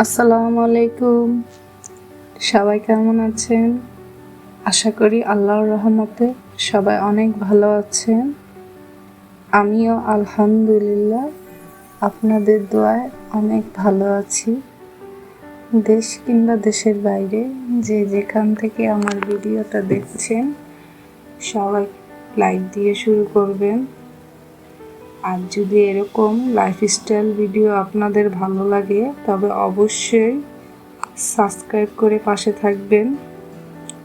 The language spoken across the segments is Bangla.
আসসালামু আলাইকুম। সবাই কেমন আছেন? আশা করি আল্লাহর রহমতে সবাই অনেক ভালো আছেন। আমিও আলহামদুলিল্লাহ আপনাদের দোয়ায় অনেক ভালো আছি। দেশ কিংবা দেশের বাইরে যে যেখান থেকে আমার ভিডিওটা দেখছেন সবাই লাইক দিয়ে শুরু করবেন। আর যদি এরকম লাইফস্টাইল ভিডিও আপনাদের ভালো লাগে তবে অবশ্যই সাবস্ক্রাইব করে পাশে থাকবেন।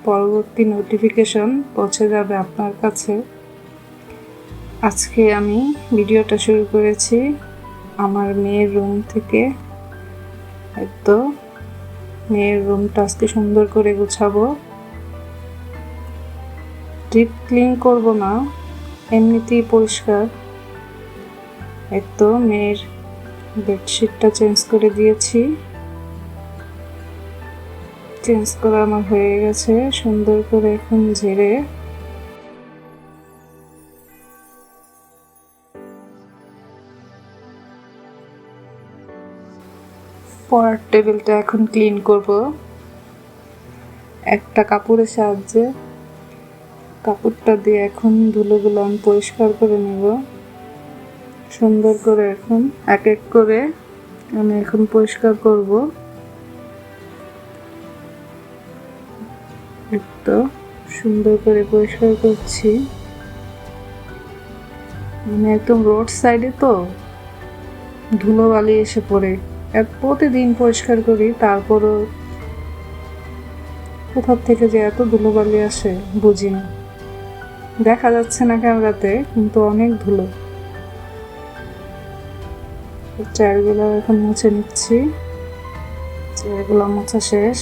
পরবর্তী নোটিফিকেশন পৌঁছে যাবে আপনার কাছে। আজকে আমি ভিডিওটা শুরু করেছি আমার মেয়ের রুম থেকে। তো মেয়ের রুমটা আজকে সুন্দর করে গুছাবো। ডিপ ক্লিন করব না, এমনিতেই পরিষ্কার। তো মেয়ের বেডশিটটা চেঞ্জ করে দিয়েছি। চেঞ্জ করা আমার হয়ে গেছে। সুন্দর করে এখন ঝেড়ে পড়ার টেবিলটা এখন ক্লিন করব একটা কাপড়ের সাহায্যে। কাপড়টা দিয়ে এখন ধুলোগুলো আমি পরিষ্কার করে নেব সুন্দর করে। এখন এক এক করে আমি এখন পরিষ্কার করব। তো সুন্দর করে পরিষ্কার করছি। মানে একদম রোড সাইডে তো ধুলোবালি এসে পড়ে। প্রতিদিন পরিষ্কার করি, তারপরও কোথা থেকে যে এত ধুলোবালি আসে বুঝি না। দেখা যাচ্ছে না ক্যামেরাতে, কিন্তু অনেক ধুলো। চেয়ারগুলো এখন মুছে নিচ্ছি। চেয়ারগুলো মোছা শেষ।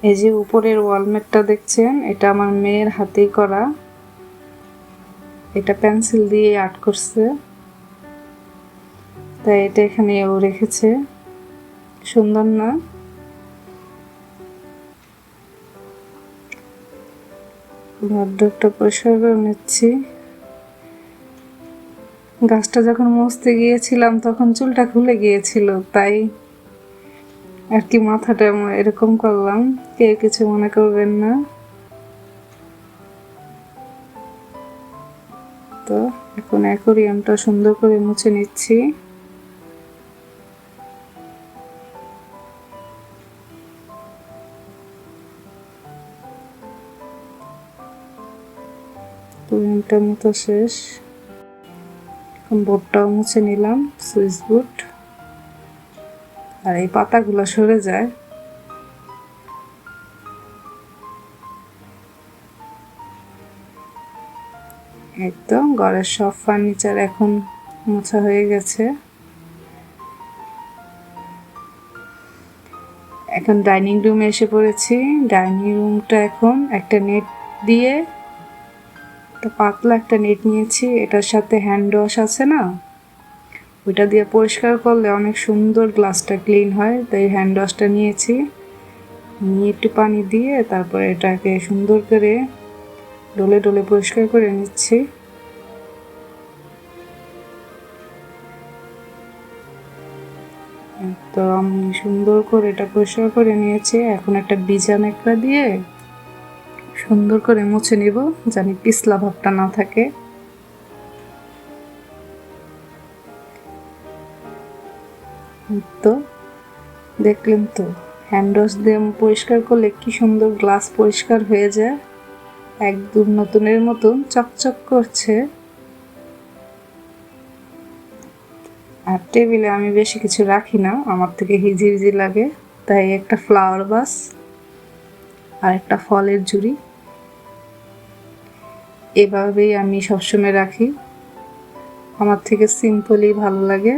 এই যে উপরের ওয়ালমেটটা দেখছেন, এটা আমার মেয়ের হাতেই করা। এটা পেন্সিল দিয়ে আর্ট করছে, তাই এটা এখানে ও রেখেছে। সুন্দর না? ওয়ার্ডরোবটা পরিষ্কার করে নিচ্ছি। গাছটা যখন মুছতে গিয়েছিলাম তখন চুলটা খুলে গিয়েছিল, তাই আর কি মাথাটা এরকম করলাম। কেউ কিছু মনে করবেন না। তো এখন অ্যাকোরিয়ামটা সুন্দর করে মুছে নিচ্ছি। অ্যাকোরিয়ামটা মুছা শেষ। এখন বোর্ডটাও মুছে নিলাম, সুইচ বোর্ড। আর এই পাতাগুলো সরে যায়। একদম ঘরের সব ফার্নিচার এখন মোছা হয়ে গেছে। এখন ডাইনিং রুমে এসে পড়েছি। ডাইনিং রুমটা এখন একটা নেট দিয়ে, পাতলা একটা নেট নিয়েছি। এটার সাথে হ্যান্ড ওয়াশ আছে না, ওইটা দিয়ে পরিষ্কার করলে অনেক সুন্দর গ্লাসটা ক্লিন হয়। তাই হ্যান্ড ওয়াশটা নিয়েছি। নিয়ে একটু পানি দিয়ে তারপরে এটাকে সুন্দর করে ডলে ডলে পরিষ্কার করে নিচ্ছি। তো আমি সুন্দর করে এটা পরিষ্কার করে নিয়েছি। এখন একটা ভিজা ন্যাকড়া দিয়ে সুন্দর করে মুছে নিব, জানি পিছলা ভাবটা না থাকে। তো দেখলেন তো, হ্যান্ড ওয়াশ দিয়ে পরিষ্কার করলে কি সুন্দর গ্লাস পরিষ্কার হয়ে যায়। একদম নতুনের মতন চকচক করছে। আর টেবিলে আমি বেশি কিছু রাখি না, আমার থেকে হিজি হিজি লাগে। তাই একটা ফ্লাওয়ার ভাস আর একটা ফলের ঝুড়ি, এভাবেই আমি সবসময় রাখি। আমার থেকে সিম্পলই ভালো লাগে,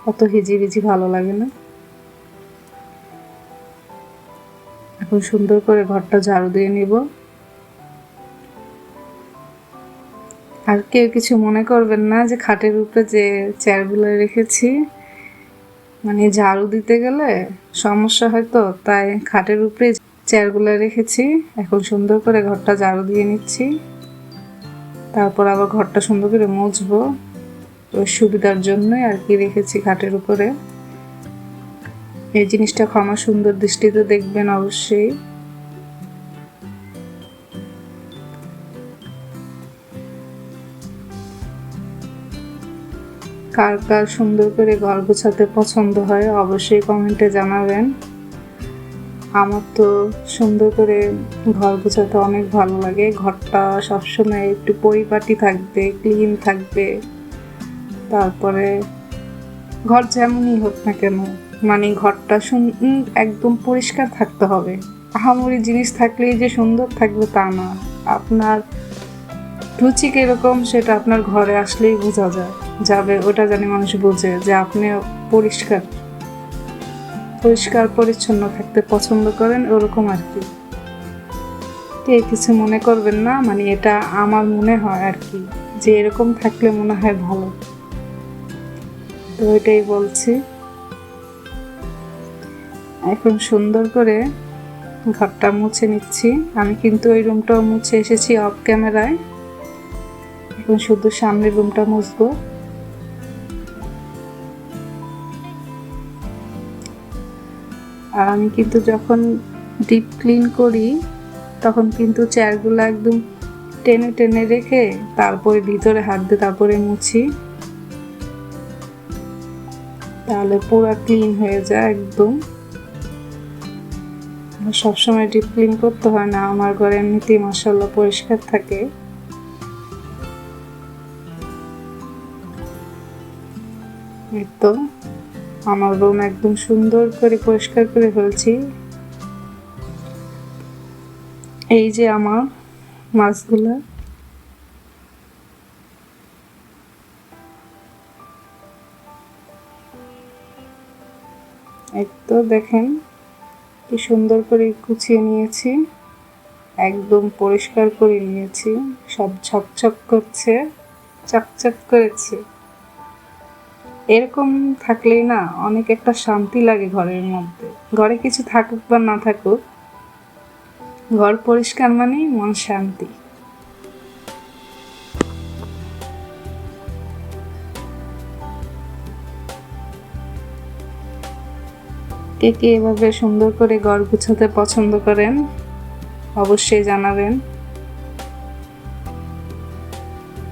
অত হিজিবিজি ভালো লাগে না। এখন সুন্দর করে ঘরটা ঝাড়ু দিয়ে নিব। আর কেউ কিছু মনে করবেন না যে খাটের উপরে যে চেয়ারগুলো রেখেছি, মানে ঝাড়ু দিতে গেলে সমস্যা হয়, তো তাই খাটের উপরে চেয়ারগুলো রেখেছি। এখন সুন্দর করে ঘরটা ঝাড়ু দিয়ে নিচ্ছি। তারপর আবার ঘরটা সুন্দর করে মুছবো। ওই সুবিধার জন্যই আর কি রেখেছি খাটের উপরে। এই জিনিসটা ক্ষমা সুন্দর দৃষ্টিতে দেখবেন অবশ্যই। কার কার সুন্দর করে ঘর গোছাতে পছন্দ হয় অবশ্যই কমেন্টে জানাবেন। আমার তো সুন্দর করে ঘর গোছাতে অনেক ভালো লাগে। ঘরটা সবসময় একটু পরিপাটি থাকবে, ক্লিন থাকবে। তারপরে ঘর যেমনই হোক না কেন, মানে ঘরটা একদম পরিষ্কার থাকতে হবে। আহামরি জিনিস থাকলেই যে সুন্দর থাকবে তা না। আপনার রুচি কিরকম সেটা আপনার ঘরে আসলেই বোঝা যাবে। ওটা জানি মানুষ বোঝে যে আপনি পরিষ্কার পরিচ্ছন্ন থাকতে পছন্দ করেন, ওরকম আর কি। কে কিছু মনে করবেন না, মানে এটা আমার মনে হয় আর কি, যে এরকম থাকলে মনে হয় ভালো। তো এটাই বলছি। এখন সুন্দর করে ঘরটা মুছে নিচ্ছি। আমি কিন্তু ওই রুমটাও মুছে এসেছি অফ ক্যামেরায়। এখন শুধু সামনের রুমটা মুছবো। আর আমি কিন্তু যখন ডিপ ক্লিন করি তখন কিন্তু চেয়ারগুলো একদম টেনে টেনে রেখে তারপরে ভিতরে হাত দিয়ে তারপরে মুছি, তাহলে পুরো ক্লিন হয়ে যায় একদম। সবসময় ডিপ ক্লিন করতে হয় না, আমার ঘরে এমনিতেই মাশাআল্লাহ পরিষ্কার থাকে। এই তো আমার রুম একদম সুন্দর করে পরিষ্কার করে ফেলছি। এই যে আমার মাছগুলা, এই তো দেখেন কি সুন্দর করে গুছিয়ে নিয়েছি, একদম পরিষ্কার করে নিয়েছি। সব ঝকঝক করছে, চকচক করেছে। এরকম থাকলেই না অনেক একটা শান্তি লাগে ঘরের মধ্যে। ঘরে কিছু থাকুক বা না থাকুক, ঘর পরিষ্কার মানেই মন শান্তি। কে কে এভাবে সুন্দর করে ঘর গুছাতে পছন্দ করেন অবশ্যই জানাবেন।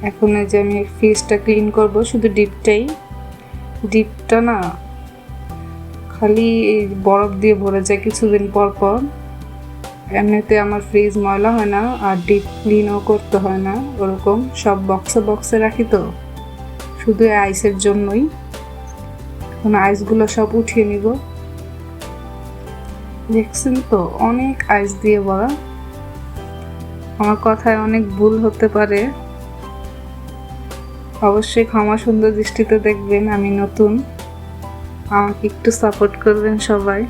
এখন এই যে আমি ফ্রিজটা ক্লিন করব, শুধু ডিপটা না খালি বরফ দিয়ে ভরে যায় কিছুদিন পর পর। এমনিতে আমার ফ্রিজ ময়লা হয় না, আর ডিপ ক্লিনও করতে হয় না ওরকম। সব বক্সে রাখি তো, শুধু আইসের জন্যই। এখন আইসগুলো সব উঠিয়ে নিব। দেখছেন তো অনেক আইস দিয়ে ভরা। আমার কথায় অনেক ভুল হতে পারে, অবশ্যই ক্ষমা সুন্দর দৃষ্টিতে দেখবেন। আমি নতুন, আমাকে একটু সাপোর্ট করবেন সবাই।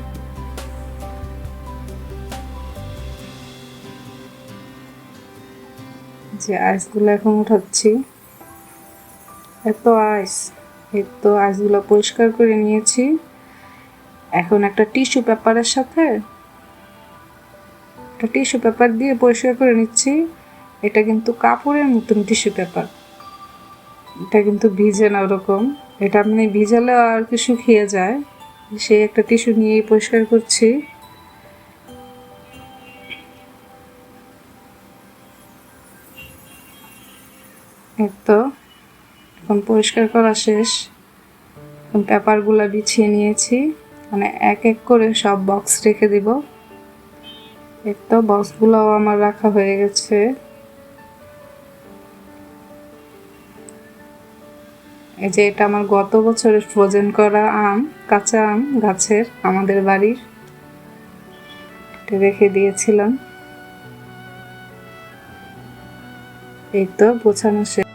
যে আইসগুলো এখন উঠাচ্ছি, এত আইসগুলো পরিষ্কার করে নিয়েছি। এখন একটা টিস্যু পেপার দিয়ে পরিষ্কার করে নিচ্ছি। এটা কিন্তু কাপড়ের মতন টিস্যু পেপার, এটা কিন্তু ভিজে না ওরকম। এটা মানে ভিজালে আর কি শুকিয়ে যায়, সেই একটা টিস্যু নিয়েই পরিষ্কার করছি। এই তো এখন পরিষ্কার করা শেষ। এখন পেপারগুলো বিছিয়ে নিয়েছি, মানে এক এক করে সব বক্স রেখে দিব। এই তো বক্সগুলোও আমার রাখা হয়ে গেছে। এই যে এটা আমার গত বছরের ফ্রোজেন করা আম, কাঁচা আম গাছের, আমাদের বাড়ির, এটা রেখে দিয়েছিলাম। এই তো গোছানো শেষ।